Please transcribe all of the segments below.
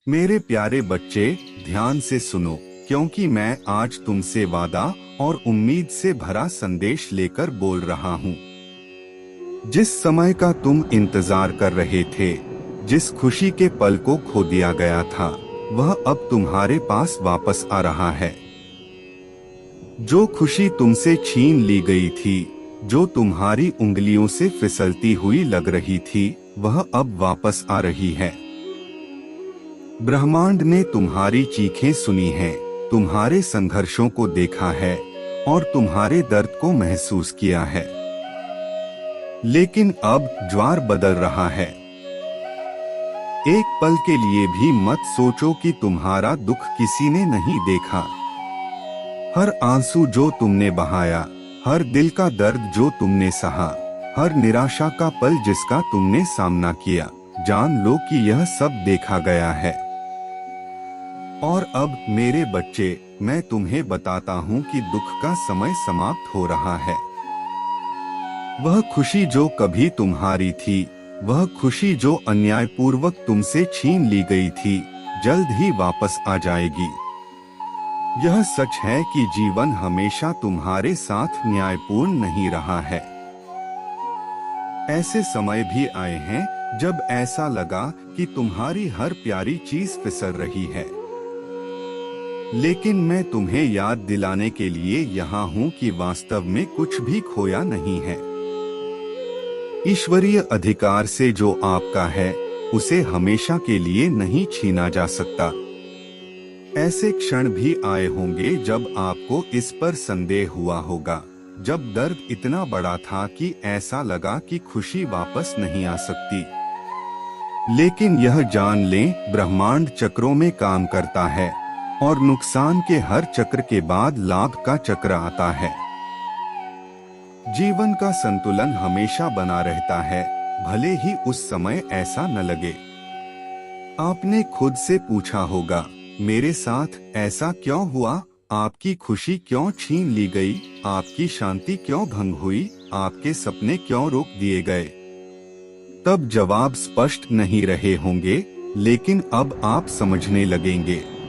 मेरे प्यारे बच्चे, ध्यान से सुनो, क्योंकि मैं आज तुमसे वादा और उम्मीद से भरा संदेश लेकर बोल रहा हूँ। जिस समय का तुम इंतजार कर रहे थे, जिस खुशी के पल को खो दिया गया था, वह अब तुम्हारे पास वापस आ रहा है। जो खुशी तुमसे छीन ली गई थी, जो तुम्हारी उंगलियों से फिसलती हुई लग रही थी, वह अब वापस आ रही है। ब्रह्मांड ने तुम्हारी चीखें सुनी हैं, तुम्हारे संघर्षों को देखा है और तुम्हारे दर्द को महसूस किया है। लेकिन अब ज्वार बदल रहा है। एक पल के लिए भी मत सोचो कि तुम्हारा दुख किसी ने नहीं देखा। हर आंसू जो तुमने बहाया, हर दिल का दर्द जो तुमने सहा, हर निराशा का पल जिसका तुमने सामना किया, जान लो कि यह सब देखा गया है। और अब मेरे बच्चे, मैं तुम्हें बताता हूँ कि दुख का समय समाप्त हो रहा है। वह खुशी जो कभी तुम्हारी थी, वह खुशी जो अन्यायपूर्वक तुमसे छीन ली गई थी, जल्द ही वापस आ जाएगी। यह सच है कि जीवन हमेशा तुम्हारे साथ न्यायपूर्ण नहीं रहा है। ऐसे समय भी आए हैं जब ऐसा लगा कि तुम्हारी हर प्यारी चीज फिसल रही है। लेकिन मैं तुम्हें याद दिलाने के लिए यहाँ हूँ कि वास्तव में कुछ भी खोया नहीं है। ईश्वरीय अधिकार से जो आपका है, उसे हमेशा के लिए नहीं छीना जा सकता। ऐसे क्षण भी आए होंगे जब आपको इस पर संदेह हुआ होगा, जब दर्द इतना बड़ा था कि ऐसा लगा कि खुशी वापस नहीं आ सकती। लेकिन यह जान लें, ब्रह्मांड चक्रों में काम करता है और नुकसान के हर चक्र के बाद लाभ का चक्र आता है। जीवन का संतुलन हमेशा बना रहता है, भले ही उस समय ऐसा न लगे। आपने खुद से पूछा होगा, मेरे साथ ऐसा क्यों हुआ? आपकी खुशी क्यों छीन ली गई? आपकी शांति क्यों भंग हुई? आपके सपने क्यों रोक दिए गए? तब जवाब स्पष्ट नहीं रहे होंगे, लेकिन अब आप समझने लगेंगे।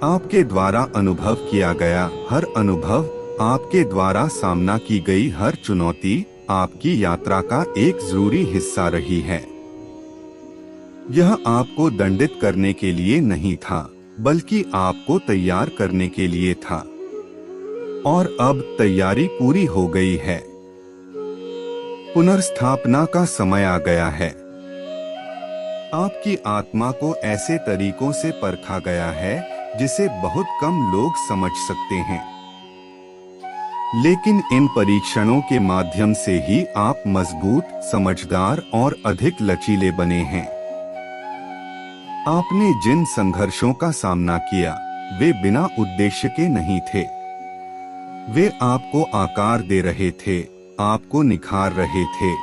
आपके द्वारा अनुभव किया गया हर अनुभव, आपके द्वारा सामना की गई हर चुनौती, आपकी यात्रा का एक जरूरी हिस्सा रही है। यह आपको दंडित करने के लिए नहीं था, बल्कि आपको तैयार करने के लिए था। और अब तैयारी पूरी हो गई है। पुनर्स्थापना का समय आ गया है। आपकी आत्मा को ऐसे तरीकों से परखा गया है जिसे बहुत कम लोग समझ सकते हैं। लेकिन इन परीक्षणों के माध्यम से ही आप मजबूत, समझदार और अधिक लचीले बने हैं। आपने जिन संघर्षों का सामना किया, वे बिना उद्देश्य के नहीं थे। वे आपको आकार दे रहे थे, आपको निखार रहे थे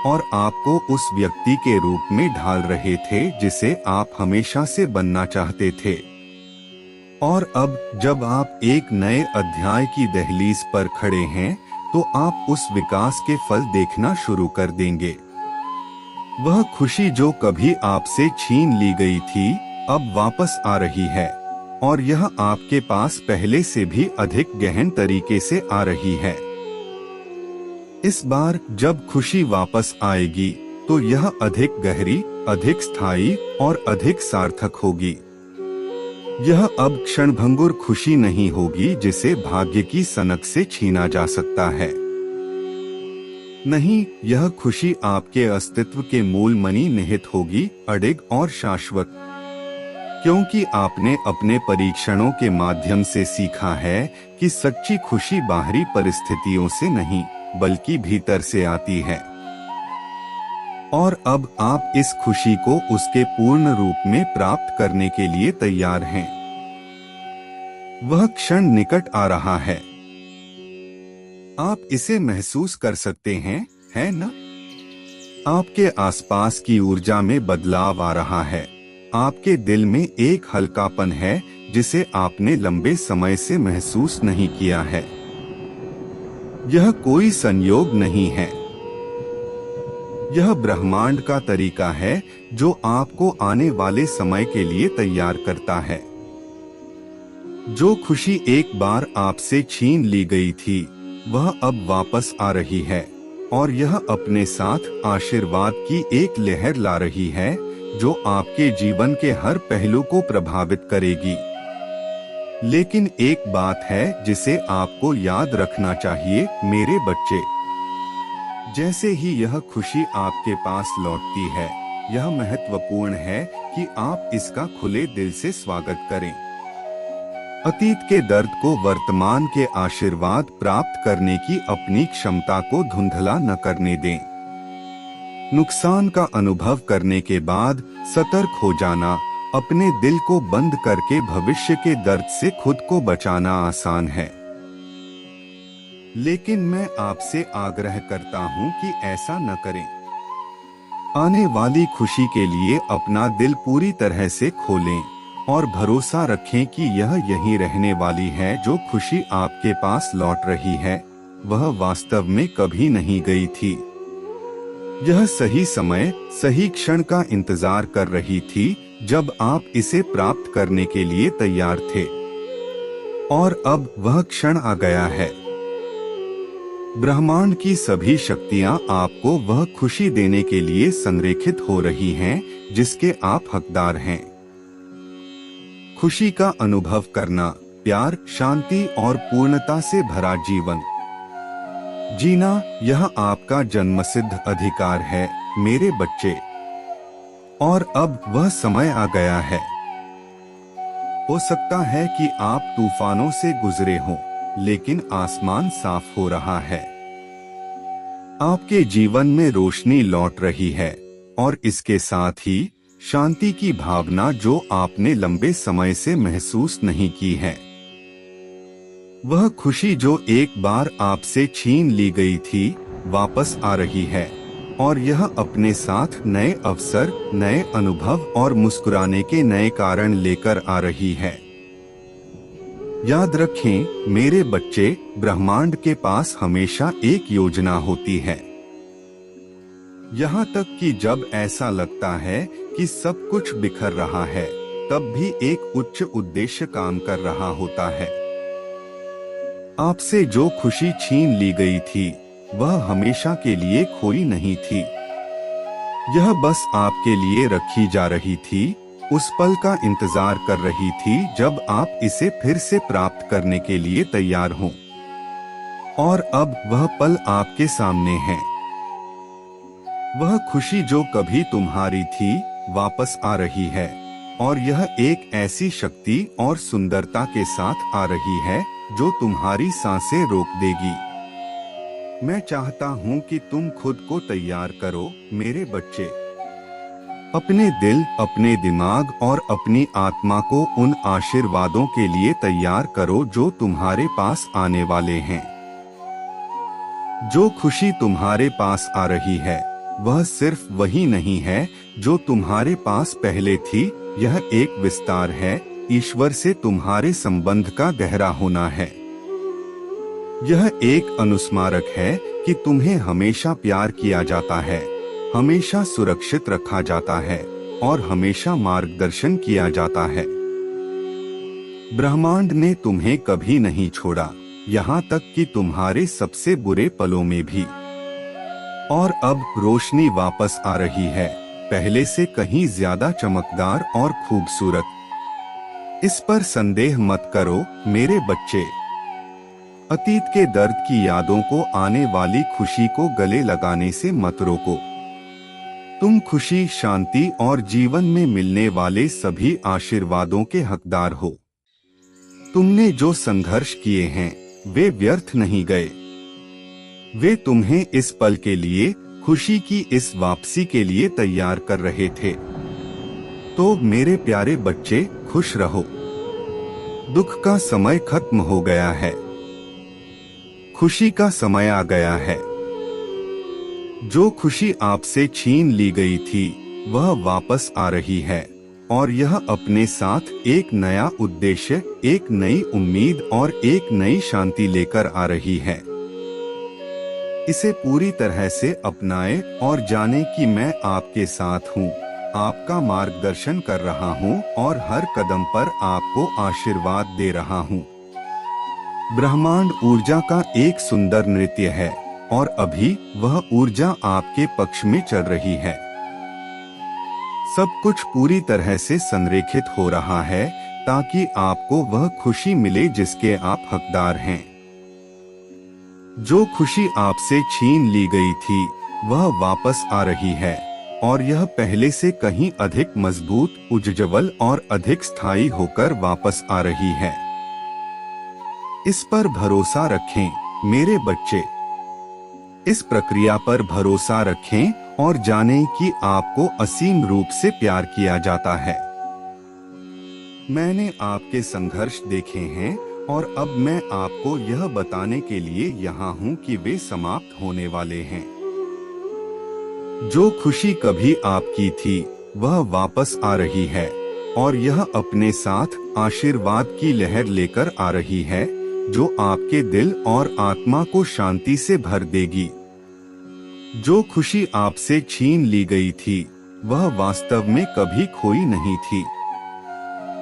और आपको उस व्यक्ति के रूप में ढाल रहे थे जिसे आप हमेशा से बनना चाहते थे। और अब जब आप एक नए अध्याय की दहलीज पर खड़े हैं, तो आप उस विकास के फल देखना शुरू कर देंगे। वह खुशी जो कभी आपसे छीन ली गई थी, अब वापस आ रही है और यह आपके पास पहले से भी अधिक गहन तरीके से आ रही है। इस बार जब खुशी वापस आएगी, तो यह अधिक गहरी, अधिक स्थायी और अधिक सार्थक होगी। यह अब क्षणभंगुर खुशी नहीं होगी जिसे भाग्य की सनक से छीना जा सकता है। नहीं, यह खुशी आपके अस्तित्व के मूल मनी निहित होगी, अडिग और शाश्वत। क्योंकि आपने अपने परीक्षणों के माध्यम से सीखा है कि सच्ची खुशी बाहरी परिस्थितियों से नहीं, बल्कि भीतर से आती है। और अब आप इस खुशी को उसके पूर्ण रूप में प्राप्त करने के लिए तैयार हैं। वह क्षण निकट आ रहा है। आप इसे महसूस कर सकते हैं, है न? आपके आसपास की ऊर्जा में बदलाव आ रहा है। आपके दिल में एक हल्कापन है जिसे आपने लंबे समय से महसूस नहीं किया है। यह कोई संयोग नहीं है। यह ब्रह्मांड का तरीका है जो आपको आने वाले समय के लिए तैयार करता है। जो खुशी एक बार आपसे छीन ली गई थी वह अब वापस आ रही है और यह अपने साथ आशीर्वाद की एक लहर ला रही है जो आपके जीवन के हर पहलू को प्रभावित करेगी। लेकिन एक बात है जिसे आपको याद रखना चाहिए मेरे बच्चे। जैसे ही यह खुशी आपके पास लौटती है, यह महत्वपूर्ण है कि आप इसका खुले दिल से स्वागत करें। अतीत के दर्द को वर्तमान के आशीर्वाद प्राप्त करने की अपनी क्षमता को धुंधला न करने दें। नुकसान का अनुभव करने के बाद सतर्क हो जाना, अपने दिल को बंद करके भविष्य के दर्द से खुद को बचाना आसान है। लेकिन मैं आपसे आग्रह करता हूं कि ऐसा न करें। आने वाली खुशी के लिए अपना दिल पूरी तरह से खोलें और भरोसा रखें कि यह यहीं रहने वाली है। जो खुशी आपके पास लौट रही है वह वास्तव में कभी नहीं गई थी। यह सही समय, सही क्षण का इंतजार कर रही थी जब आप इसे प्राप्त करने के लिए तैयार थे। और अब वह क्षण आ गया है। ब्रह्मांड की सभी शक्तियां आपको वह खुशी देने के लिए संरेखित हो रही हैं जिसके आप हकदार हैं। खुशी का अनुभव करना, प्यार, शांति और पूर्णता से भरा जीवन जीना, यह आपका जन्मसिद्ध अधिकार है मेरे बच्चे। और अब वह समय आ गया है। हो सकता है कि आप तूफानों से गुजरे हों, लेकिन आसमान साफ हो रहा है। आपके जीवन में रोशनी लौट रही है और इसके साथ ही शांति की भावना जो आपने लंबे समय से महसूस नहीं की है। वह खुशी जो एक बार आपसे छीन ली गई थी वापस आ रही है और यह अपने साथ नए अवसर, नए अनुभव और मुस्कुराने के नए कारण लेकर आ रही है। याद रखें मेरे बच्चे, ब्रह्मांड के पास हमेशा एक योजना होती है। यहाँ तक कि जब ऐसा लगता है कि सब कुछ बिखर रहा है, तब भी एक उच्च उद्देश्य काम कर रहा होता है। आपसे जो खुशी छीन ली गई थी वह हमेशा के लिए खोई नहीं थी। यह बस आपके लिए रखी जा रही थी, उस पल का इंतजार कर रही थी जब आप इसे फिर से प्राप्त करने के लिए तैयार हों। और अब वह पल आपके सामने है। वह खुशी जो कभी तुम्हारी थी वापस आ रही है और यह एक ऐसी शक्ति और सुंदरता के साथ आ रही है जो तुम्हारी सांसें रोक देगी। मैं चाहता हूं कि तुम खुद को तैयार करो मेरे बच्चे। अपने दिल, अपने दिमाग और अपनी आत्मा को उन आशीर्वादों के लिए तैयार करो जो तुम्हारे पास आने वाले हैं। जो खुशी तुम्हारे पास आ रही है वह सिर्फ वही नहीं है जो तुम्हारे पास पहले थी। यह एक विस्तार है, ईश्वर से तुम्हारे संबंध का गहरा होना है। यह एक अनुस्मारक है कि तुम्हें हमेशा प्यार किया जाता है, हमेशा सुरक्षित रखा जाता है और हमेशा मार्गदर्शन किया जाता है। ब्रह्मांड ने तुम्हें कभी नहीं छोड़ा, यहाँ तक कि तुम्हारे सबसे बुरे पलों में भी। और अब रोशनी वापस आ रही है, पहले से कहीं ज्यादा चमकदार और खूबसूरत। इस पर संदेह मत करो मेरे बच्चे। अतीत के दर्द की यादों को आने वाली खुशी को गले लगाने से मत रोको। तुम खुशी, शांति और जीवन में मिलने वाले सभी आशीर्वादों के हकदार हो। तुमने जो संघर्ष किए हैं वे व्यर्थ नहीं गए। वे तुम्हें इस पल के लिए, खुशी की इस वापसी के लिए तैयार कर रहे थे। तो मेरे प्यारे बच्चे, खुश रहो। दुख का समय खत्म हो गया है, खुशी का समय आ गया है। जो खुशी आपसे छीन ली गई थी वह वापस आ रही है और यह अपने साथ एक नया उद्देश्य, एक नई उम्मीद और एक नई शांति लेकर आ रही है। इसे पूरी तरह से अपनाएं और जानें कि मैं आपके साथ हूँ, आपका मार्गदर्शन कर रहा हूँ और हर कदम पर आपको आशीर्वाद दे रहा हूँ। ब्रह्मांड ऊर्जा का एक सुंदर नृत्य है और अभी वह ऊर्जा आपके पक्ष में चल रही है। सब कुछ पूरी तरह से संरेखित हो रहा है ताकि आपको वह खुशी मिले जिसके आप हकदार हैं। जो खुशी आपसे छीन ली गई थी वह वापस आ रही है और यह पहले से कहीं अधिक मजबूत, उज्ज्वल और अधिक स्थायी होकर वापस आ रही है। इस पर भरोसा रखें मेरे बच्चे। इस प्रक्रिया पर भरोसा रखें और जानें कि आपको असीम रूप से प्यार किया जाता है। मैंने आपके संघर्ष देखे हैं और अब मैं आपको यह बताने के लिए यहाँ हूँ कि वे समाप्त होने वाले हैं। जो खुशी कभी आपकी थी वह वापस आ रही है और यह अपने साथ आशीर्वाद की लहर लेकर आ रही है जो आपके दिल और आत्मा को शांति से भर देगी। जो खुशी आपसे छीन ली गई थी वह वास्तव में कभी खोई नहीं थी।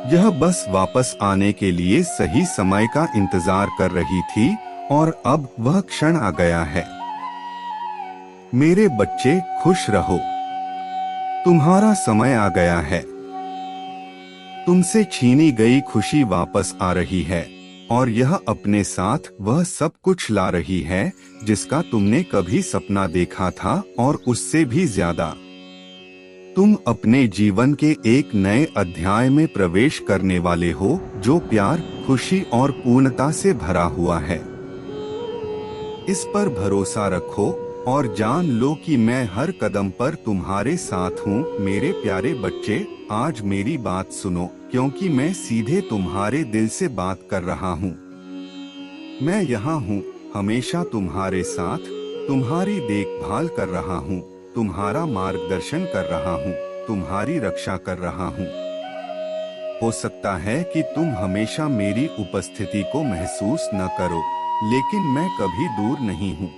यह बस वापस आने के लिए सही समय का इंतजार कर रही थी और अब वह क्षण आ गया है। मेरे बच्चे खुश रहो, तुम्हारा समय आ गया है। तुमसे छीनी गई खुशी वापस आ रही है और यह अपने साथ वह सब कुछ ला रही है जिसका तुमने कभी सपना देखा था और उससे भी ज्यादा। तुम अपने जीवन के एक नए अध्याय में प्रवेश करने वाले हो जो प्यार, खुशी और पूर्णता से भरा हुआ है। इस पर भरोसा रखो और जान लो कि मैं हर कदम पर तुम्हारे साथ हूँ। मेरे प्यारे बच्चे, आज मेरी बात सुनो क्योंकि मैं सीधे तुम्हारे दिल से बात कर रहा हूँ। मैं यहाँ हूँ, हमेशा तुम्हारे साथ, तुम्हारी देखभाल कर रहा हूँ, तुम्हारा मार्गदर्शन कर रहा हूँ, तुम्हारी रक्षा कर रहा हूँ। हो सकता है कि तुम हमेशा मेरी उपस्थिति को महसूस न करो, लेकिन मैं कभी दूर नहीं हूँ।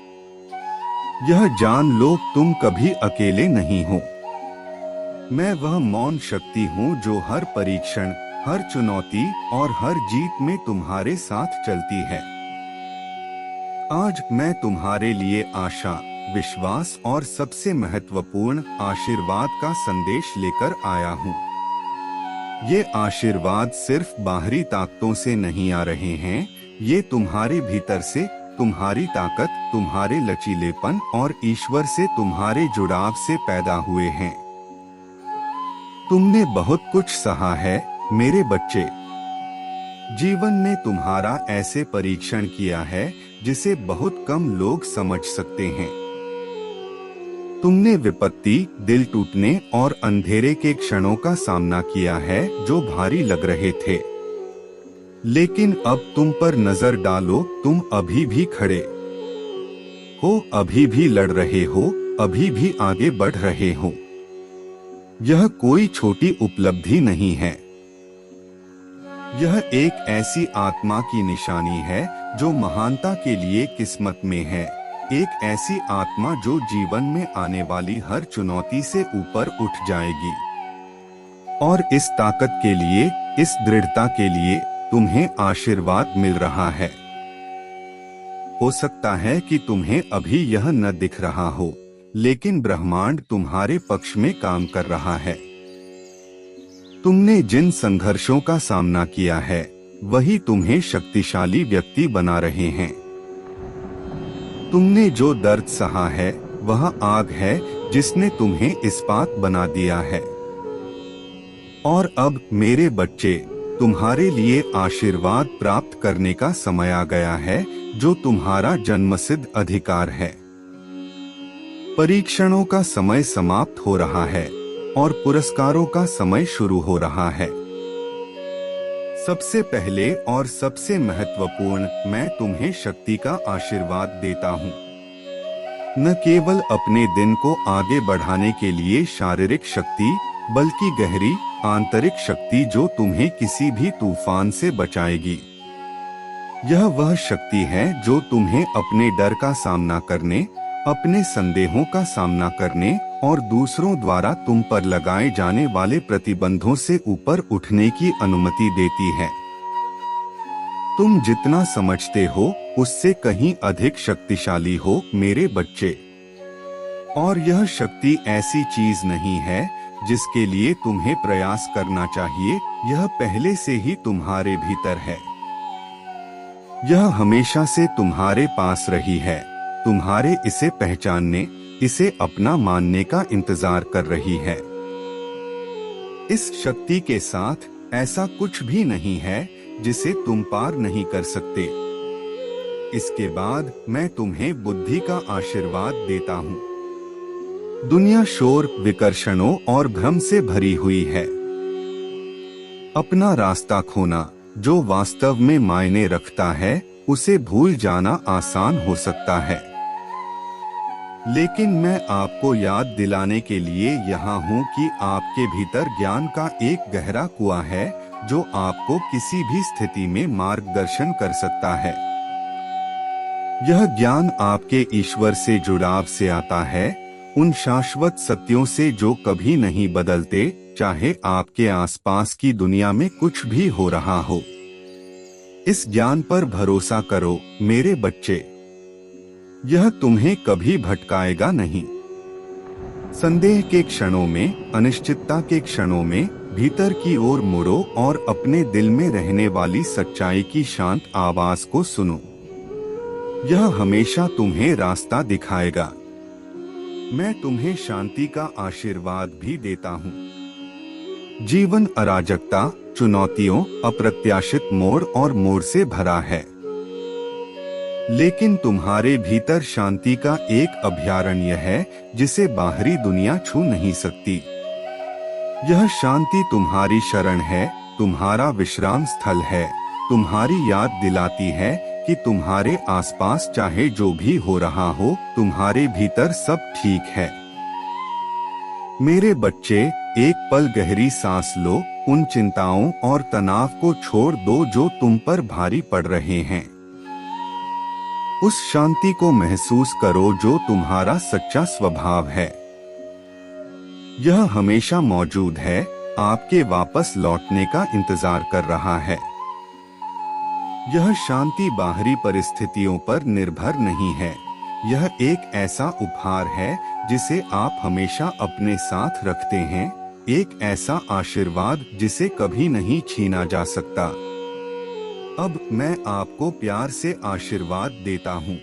यह जान लो तुम कभी अकेले नहीं हो। मैं वह मौन शक्ति हूँ जो हर परीक्षण, हर चुनौती और हर जीत में तुम्हारे साथ चलती है। आज मैं तुम्हारे लिए आशा, विश्वास और सबसे महत्वपूर्ण आशीर्वाद का संदेश लेकर आया हूँ। ये आशीर्वाद सिर्फ बाहरी ताकतों से नहीं आ रहे हैं, ये तुम्हारे भीतर से, तुम्हारी ताकत, तुम्हारे लचीलेपन और ईश्वर से तुम्हारे जुड़ाव से पैदा हुए हैं। तुमने बहुत कुछ सहा है मेरे बच्चे। जीवन ने तुम्हारा ऐसे परीक्षण किया है जिसे बहुत कम लोग समझ सकते हैं। तुमने विपत्ति, दिल टूटने और अंधेरे के क्षणों का सामना किया है जो भारी लग रहे थे, लेकिन अब तुम पर नजर डालो, तुम अभी भी खड़े हो, अभी भी लड़ रहे हो, अभी भी आगे बढ़ रहे हो। यह कोई छोटी उपलब्धि नहीं है, यह एक ऐसी आत्मा की निशानी है जो महानता के लिए किस्मत में है। एक ऐसी आत्मा जो जीवन में आने वाली हर चुनौती से ऊपर उठ जाएगी। और इस ताकत के लिए, इस दृढ़ता के लिए तुम्हें आशीर्वाद मिल रहा है। हो सकता है कि तुम्हें अभी यह न दिख रहा हो, लेकिन ब्रह्मांड तुम्हारे पक्ष में काम कर रहा है। तुमने जिन संघर्षों का सामना किया है वही तुम्हें शक्तिशाली व्यक्ति बना रहे हैं। तुमने जो दर्द सहा है वह आग है जिसने तुम्हें इस्पात बना दिया है। और अब मेरे बच्चे, तुम्हारे लिए आशीर्वाद प्राप्त करने का समय आ गया है जो तुम्हारा जन्मसिद्ध अधिकार है। परीक्षणों का समय समाप्त हो रहा है और पुरस्कारों का समय शुरू हो रहा है। सबसे पहले और सबसे महत्वपूर्ण, मैं तुम्हें शक्ति का आशीर्वाद देता हूँ। न केवल अपने दिन को आगे बढ़ाने के लिए शारीरिक शक्ति, बल्कि गहरी आंतरिक शक्ति जो तुम्हें किसी भी तूफान से बचाएगी। यह वह शक्ति है जो तुम्हें अपने डर का सामना करने, अपने संदेहों का सामना करने और दूसरों द्वारा तुम पर लगाए जाने वाले प्रतिबंधों से ऊपर उठने की अनुमति देती है। तुम जितना समझते हो उससे कहीं अधिक शक्तिशाली हो मेरे बच्चे। और यह शक्ति ऐसी चीज नहीं है जिसके लिए तुम्हें प्रयास करना चाहिए, यह पहले से ही तुम्हारे भीतर है। यह हमेशा से तुम्हारे पास रही है, तुम्हारे इसे पहचानने, इसे अपना मानने का इंतजार कर रही है। इस शक्ति के साथ ऐसा कुछ भी नहीं है जिसे तुम पार नहीं कर सकते। इसके बाद मैं तुम्हें बुद्धि का आशीर्वाद देता हूँ। दुनिया शोर, विकर्षणों और भ्रम से भरी हुई है। अपना रास्ता खोना, जो वास्तव में मायने रखता है, उसे भूल जाना आसान हो सकता है। लेकिन मैं आपको याद दिलाने के लिए यहाँ हूँ कि आपके भीतर ज्ञान का एक गहरा कुआं है जो आपको किसी भी स्थिति में मार्गदर्शन कर सकता है। यह ज्ञान आपके ईश्वर से जुड़ाव से आता है, उन शाश्वत सत्यों से जो कभी नहीं बदलते, चाहे आपके आसपास की दुनिया में कुछ भी हो रहा हो। इस ज्ञान पर भरोसा करो मेरे बच्चे, यह तुम्हें कभी भटकाएगा नहीं। संदेह के क्षणों में, अनिश्चितता के क्षणों में भीतर की ओर मुड़ो और अपने दिल में रहने वाली सच्चाई की शांत आवाज को सुनो। यह हमेशा तुम्हें रास्ता दिखाएगा। मैं तुम्हें शांति का आशीर्वाद भी देता हूँ। जीवन अराजकता, चुनौतियों, अप्रत्याशित मोड़ और मोड़ से भरा है, लेकिन तुम्हारे भीतर शांति का एक अभयारण्य है जिसे बाहरी दुनिया छू नहीं सकती। यह शांति तुम्हारी शरण है, तुम्हारा विश्राम स्थल है, तुम्हारी याद दिलाती है कि तुम्हारे आसपास चाहे जो भी हो रहा हो, तुम्हारे भीतर सब ठीक है। मेरे बच्चे, एक पल गहरी सांस लो, उन चिंताओं और तनाव को छोड़ दो जो तुम पर भारी पड़ रहे हैं। उस शांति को महसूस करो जो तुम्हारा सच्चा स्वभाव है। यह हमेशा मौजूद है, आपके वापस लौटने का इंतजार कर रहा है। यह शांति बाहरी परिस्थितियों पर निर्भर नहीं है, यह एक ऐसा उपहार है जिसे आप हमेशा अपने साथ रखते हैं, एक ऐसा आशीर्वाद जिसे कभी नहीं छीना जा सकता। अब मैं आपको प्यार से आशीर्वाद देता हूँ।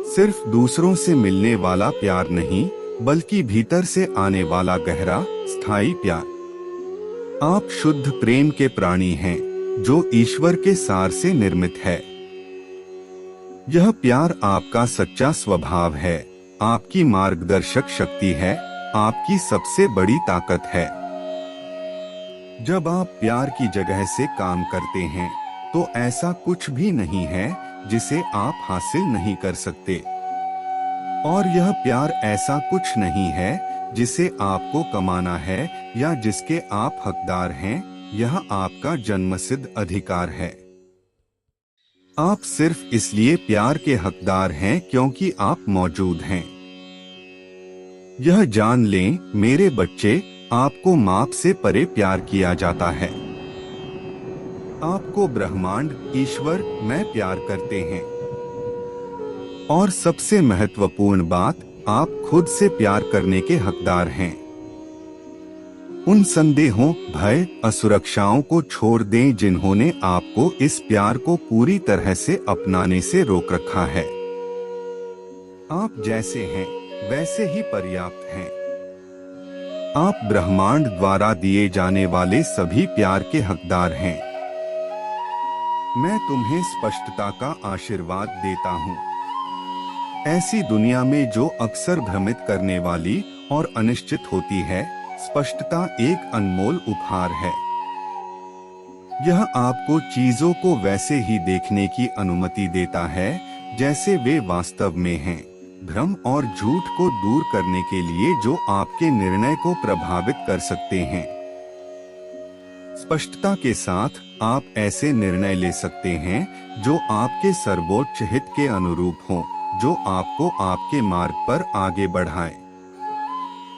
सिर्फ दूसरों से मिलने वाला प्यार नहीं, बल्कि भीतर से आने वाला गहरा, स्थायी प्यार। आप शुद्ध प्रेम के प्राणी हैं, जो ईश्वर के सार से निर्मित है। यह प्यार आपका सच्चा स्वभाव है, आपकी मार्गदर्शक शक्ति है, आपकी सबसे बड़ी ताकत है। जब आप प्यार की जगह से काम करते हैं, तो ऐसा कुछ भी नहीं है जिसे आप हासिल नहीं कर सकते। और यह प्यार ऐसा कुछ नहीं है जिसे आपको कमाना है या जिसके आप हकदार हैं, यह आपका जन्मसिद्ध अधिकार है। आप सिर्फ इसलिए प्यार के हकदार हैं क्योंकि आप मौजूद हैं। यह जान लें मेरे बच्चे, आपको माप से परे प्यार किया जाता है। आपको ब्रह्मांड, ईश्वर, मैं प्यार करते हैं। और सबसे महत्वपूर्ण बात, आप खुद से प्यार करने के हकदार हैं। उन संदेहों, भय, असुरक्षाओं को छोड़ दें जिन्होंने आपको इस प्यार को पूरी तरह से अपनाने से रोक रखा है। आप जैसे हैं वैसे ही पर्याप्त हैं। आप ब्रह्मांड द्वारा दिए जाने वाले सभी प्यार के हकदार हैं। मैं तुम्हें स्पष्टता का आशीर्वाद देता हूँ। ऐसी दुनिया में जो अक्सर भ्रमित करने वाली और अनिश्चित होती है, स्पष्टता एक अनमोल उपहार है। यह आपको चीजों को वैसे ही देखने की अनुमति देता है जैसे वे वास्तव में हैं, भ्रम और झूठ को दूर करने के लिए जो आपके निर्णय को प्रभावित कर सकते हैं। स्पष्टता के साथ आप ऐसे निर्णय ले सकते हैं जो आपके सर्वोच्च हित के अनुरूप हों, जो आपको आपके मार्ग पर आगे बढ़ाएं।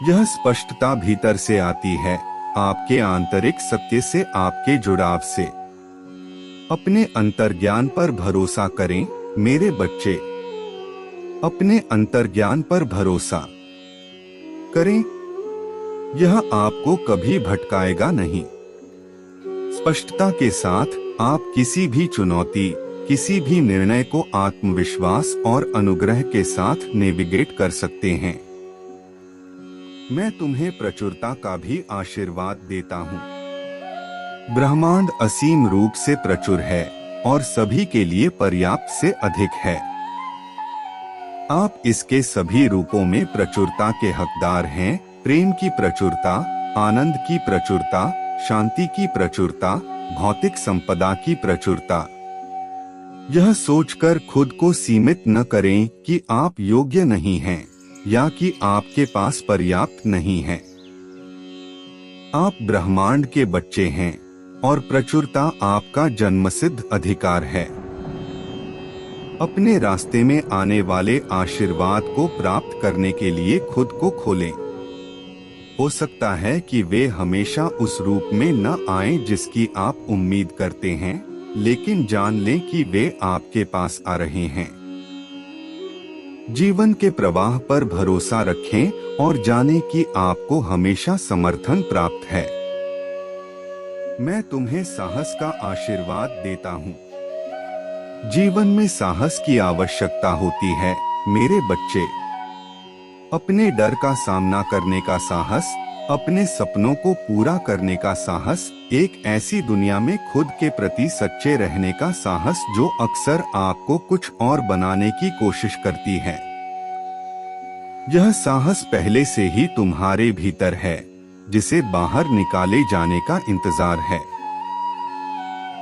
यह स्पष्टता भीतर से आती है, आपके आंतरिक सत्य से, आपके जुड़ाव से। अपने अंतर्ज्ञान पर भरोसा करें मेरे बच्चे। अपने अंतर्ज्ञान पर भरोसा करें, यह आपको कभी भटकाएगा नहीं। स्पष्टता के साथ आप किसी भी चुनौती, किसी भी निर्णय को आत्मविश्वास और अनुग्रह के साथ नेविगेट कर सकते हैं। मैं तुम्हें प्रचुरता का भी आशीर्वाद देता हूँ। ब्रह्मांड असीम रूप से प्रचुर है और सभी के लिए पर्याप्त से अधिक है। आप इसके सभी रूपों में प्रचुरता के हकदार हैं। प्रेम की प्रचुरता, आनंद की प्रचुरता, शांति की प्रचुरता, भौतिक संपदा की प्रचुरता। यह सोचकर खुद को सीमित न करें कि आप योग्य नहीं हैं या कि आपके पास पर्याप्त नहीं है। आप ब्रह्मांड के बच्चे हैं और प्रचुरता आपका जन्मसिद्ध अधिकार है। अपने रास्ते में आने वाले आशीर्वाद को प्राप्त करने के लिए खुद को खोलें। हो सकता है कि वे हमेशा उस रूप में न आएं जिसकी आप उम्मीद करते हैं, लेकिन जान लें कि वे आपके पास आ रहे हैं। जीवन के प्रवाह पर भरोसा रखें और जानें कि आपको हमेशा समर्थन प्राप्त है। मैं तुम्हें साहस का आशीर्वाद देता हूँ। जीवन में साहस की आवश्यकता होती है मेरे बच्चे। अपने डर का सामना करने का साहस, अपने सपनों को पूरा करने का साहस, एक ऐसी दुनिया में खुद के प्रति सच्चे रहने का साहस जो अक्सर आपको कुछ और बनाने की कोशिश करती है। यह साहस पहले से ही तुम्हारे भीतर है, जिसे बाहर निकाले जाने का इंतजार है।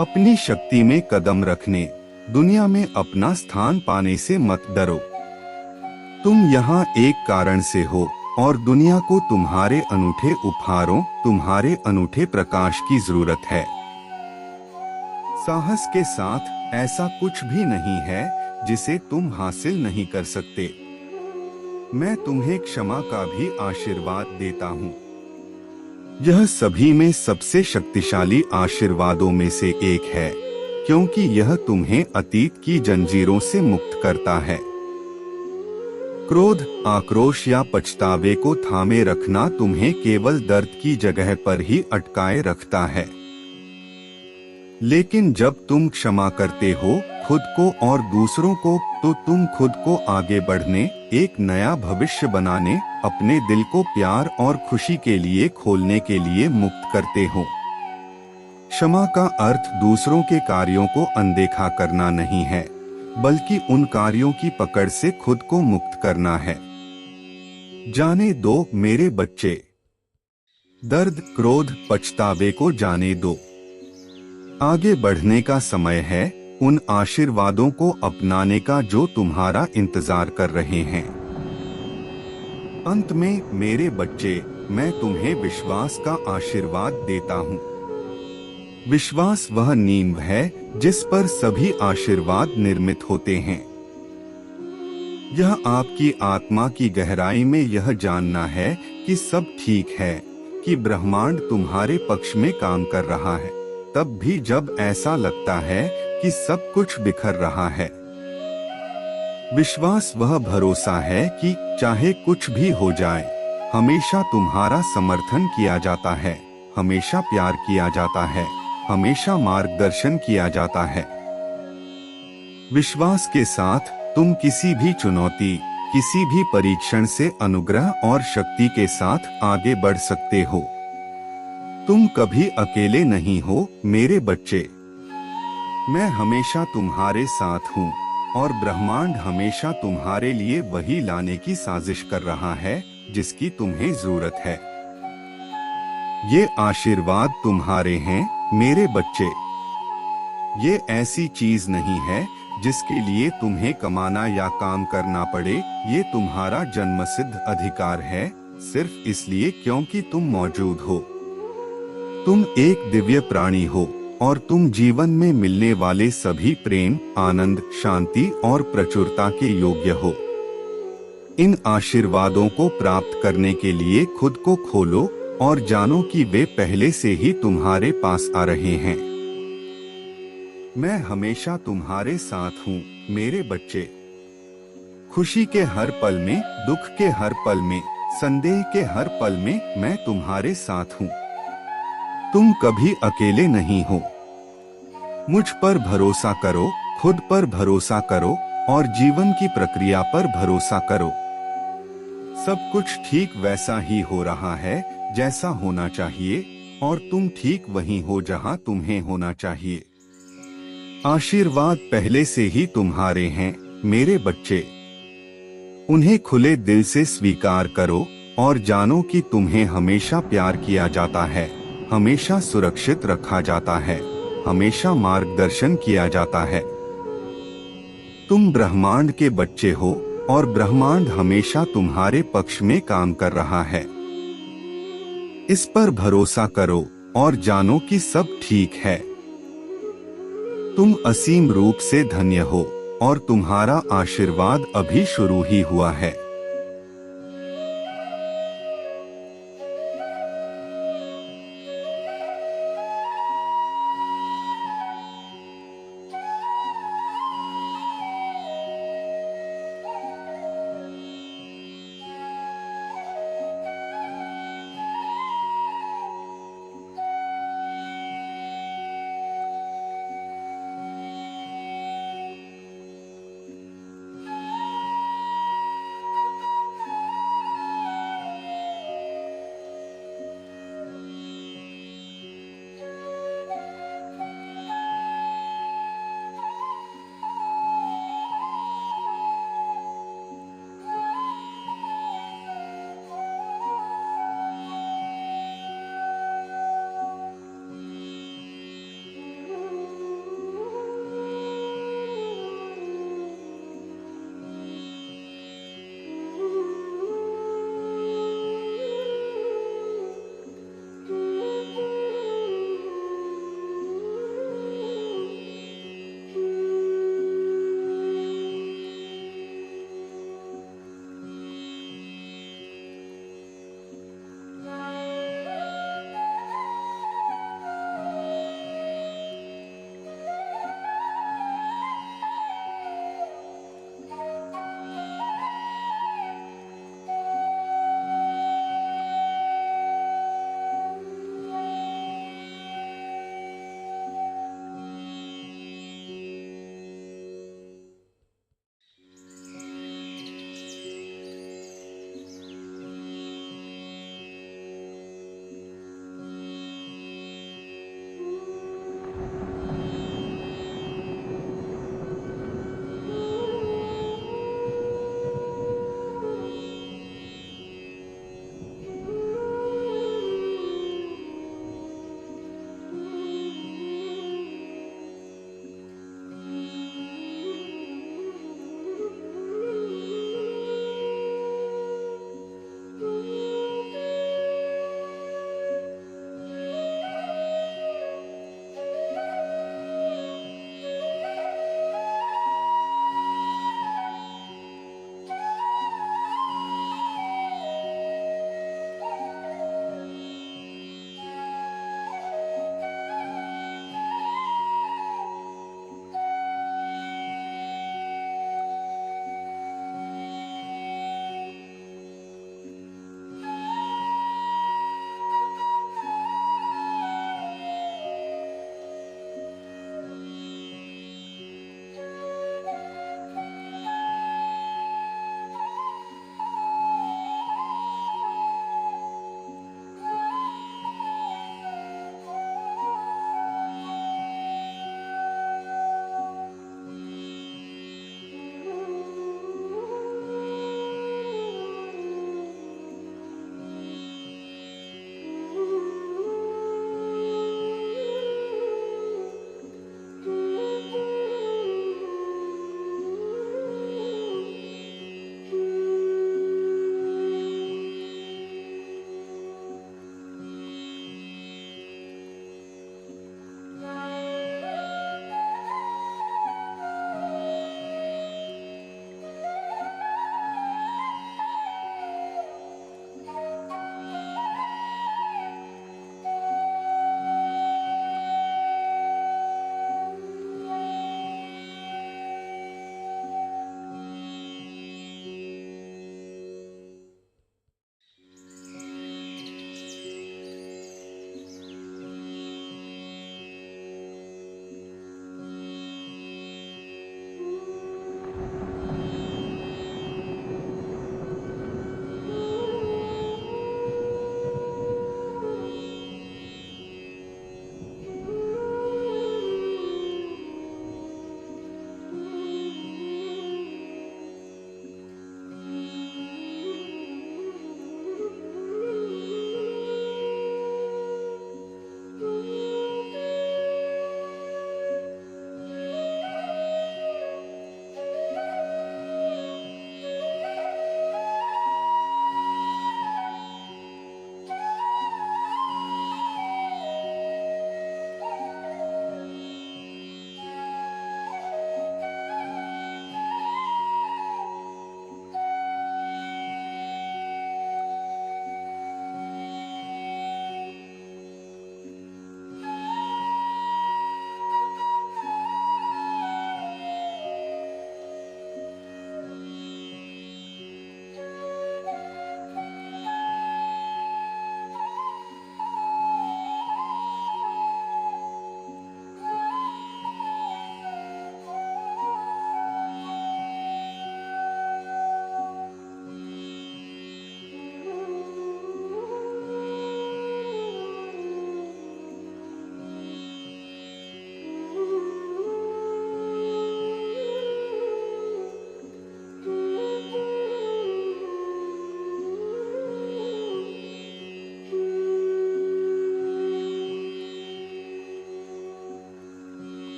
अपनी शक्ति में कदम रखने, दुनिया में अपना स्थान पाने से मत डरो। तुम यहाँ एक कारण से हो और दुनिया को तुम्हारे अनूठे उपहारों, तुम्हारे अनूठे प्रकाश की जरूरत है। साहस के साथ ऐसा कुछ भी नहीं है जिसे तुम हासिल नहीं कर सकते। मैं तुम्हें क्षमा का भी आशीर्वाद देता हूँ। यह सभी में सबसे शक्तिशाली आशीर्वादों में से एक है, क्योंकि यह तुम्हें अतीत की जंजीरों से मुक्त करता है। क्रोध, आक्रोश या पछतावे को थामे रखना तुम्हें केवल दर्द की जगह पर ही अटकाए रखता है। लेकिन जब तुम क्षमा करते हो खुद को और दूसरों को, तो तुम खुद को आगे बढ़ने, एक नया भविष्य बनाने, अपने दिल को प्यार और खुशी के लिए खोलने के लिए मुक्त करते हो। क्षमा का अर्थ दूसरों के कार्यों को अनदेखा करना नहीं है, बल्कि उन कार्यों की पकड़ से खुद को मुक्त करना है। जाने दो मेरे बच्चे। दर्द, क्रोध, पछतावे को जाने दो। आगे बढ़ने का समय है, उन आशीर्वादों को अपनाने का जो तुम्हारा इंतजार कर रहे हैं। अंत में मेरे बच्चे, मैं तुम्हें विश्वास का आशीर्वाद देता हूँ। विश्वास वह नींव है जिस पर सभी आशीर्वाद निर्मित होते हैं। यह आपकी आत्मा की गहराई में यह जानना है कि सब ठीक है, कि ब्रह्मांड तुम्हारे पक्ष में काम कर रहा है, तब भी जब ऐसा लगता है कि सब कुछ बिखर रहा है। विश्वास वह भरोसा है कि चाहे कुछ भी हो जाए, हमेशा तुम्हारा समर्थन किया जाता है, हमेशा प्यार किया जाता है, हमेशा मार्गदर्शन किया जाता है। विश्वास के साथ तुम किसी भी चुनौती, किसी भी परीक्षण से अनुग्रह और शक्ति के साथ आगे बढ़ सकते हो। तुम कभी अकेले नहीं हो मेरे बच्चे। मैं हमेशा तुम्हारे साथ हूँ और ब्रह्मांड हमेशा तुम्हारे लिए वही लाने की साजिश कर रहा है जिसकी तुम्हें जरूरत है। ये आशीर्वाद तुम्हारे हैं मेरे बच्चे। ये ऐसी चीज नहीं है जिसके लिए तुम्हें कमाना या काम करना पड़े। ये तुम्हारा जन्मसिद्ध अधिकार है, सिर्फ इसलिए क्योंकि तुम मौजूद हो। तुम एक दिव्य प्राणी हो, और तुम जीवन में मिलने वाले सभी प्रेम, आनंद, शांति और प्रचुरता के योग्य हो। इन आशीर्वादों को प्राप्त करने के लिए खुद को खोलो और जानो कि वे पहले से ही तुम्हारे पास आ रहे हैं। मैं हमेशा तुम्हारे साथ हूँ मेरे बच्चे। खुशी के हर पल में, दुख के हर पल में, संदेह के हर पल में मैं तुम्हारे साथ हूँ। तुम कभी अकेले नहीं हो। मुझ पर भरोसा करो, खुद पर भरोसा करो और जीवन की प्रक्रिया पर भरोसा करो। सब कुछ ठीक वैसा ही हो रहा है जैसा होना चाहिए और तुम ठीक वहीं हो जहां तुम्हें होना चाहिए। आशीर्वाद पहले से ही तुम्हारे हैं मेरे बच्चे। उन्हें खुले दिल से स्वीकार करो और जानो कि तुम्हें हमेशा प्यार किया जाता है, हमेशा सुरक्षित रखा जाता है, हमेशा मार्गदर्शन किया जाता है। तुम ब्रह्मांड के बच्चे हो और ब्रह्मांड हमेशा तुम्हारे पक्ष में काम कर रहा है। इस पर भरोसा करो और जानो कि सब ठीक है। तुम असीम रूप से धन्य हो और तुम्हारा आशीर्वाद अभी शुरू ही हुआ है।